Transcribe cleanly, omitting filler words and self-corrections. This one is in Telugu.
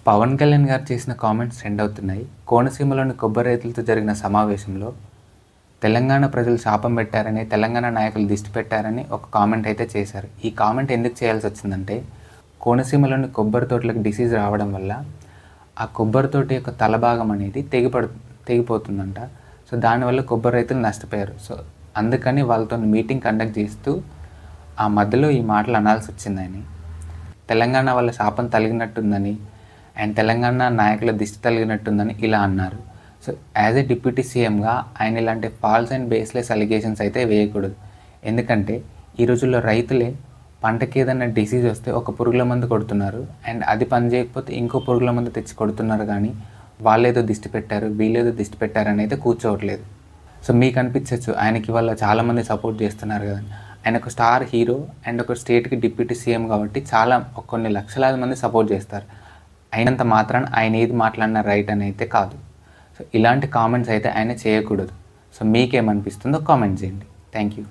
పవన్ కళ్యాణ్ గారు చేసిన కామెంట్స్ ట్రెండ్ అవుతున్నాయి. కోనసీమలోని కొబ్బరి రైతులతో జరిగిన సమావేశంలో తెలంగాణ ప్రజలు శాపం పెట్టారని, తెలంగాణ నాయకులు దిష్టి పెట్టారని ఒక కామెంట్ అయితే చేశారు. ఈ కామెంట్ ఎందుకు చేయాల్సి వచ్చిందంటే, కోనసీమలోని కొబ్బరి తోటలకు డిసీజ్ రావడం వల్ల ఆ కొబ్బరి తోట యొక్క తలభాగం అనేది తెగిపోతుందంట. సో దానివల్ల కొబ్బరి రైతులు నష్టపోయారు. సో అందుకని వాళ్ళతో మీటింగ్ కండక్ట్ చేస్తూ ఆ మధ్యలో ఈ మాటలు అనాల్సి వచ్చిందని, తెలంగాణ వాళ్ళ శాపం తగిలినట్టుందని అండ్ తెలంగాణ నాయకుల దిష్టి తగిలినట్టుందని ఇలా అన్నారు. సో యాజ్ ఏ డిప్యూటీ సీఎంగా ఆయన ఇలాంటి ఫాల్స్ అండ్ బేస్లెస్ అలిగేషన్స్ అయితే వేయకూడదు. ఎందుకంటే ఈ రోజుల్లో రైతులే పంటకి ఏదైనా డిసీజ్ వస్తే ఒక పురుగుల మందు కొడుతున్నారు అండ్ అది పని చేయకపోతే ఇంకో పురుగుల మందు తెచ్చి కొడుతున్నారు, కానీ వాళ్ళేదో దిష్టి పెట్టారు వీళ్ళేదో దిష్టి పెట్టారని అయితే కూర్చోవట్లేదు. సో మీకు అనిపించవచ్చు ఆయనకి వాళ్ళ చాలామంది సపోర్ట్ చేస్తున్నారు కదా. ఆయన ఒక స్టార్ హీరో అండ్ ఒక స్టేట్కి డిప్యూటీ సీఎం కాబట్టి కొన్ని లక్షలాది మంది సపోర్ట్ చేస్తారు. అయినంత మాత్రాన ఆయన ఏది మాట్లాడినా రైట్ అని అయితే కాదు. సో ఇలాంటి కామెంట్స్ అయితే ఆయన చేయకూడదు. సో మీకేమనిపిస్తుందో కామెంట్ చేయండి. Thank you.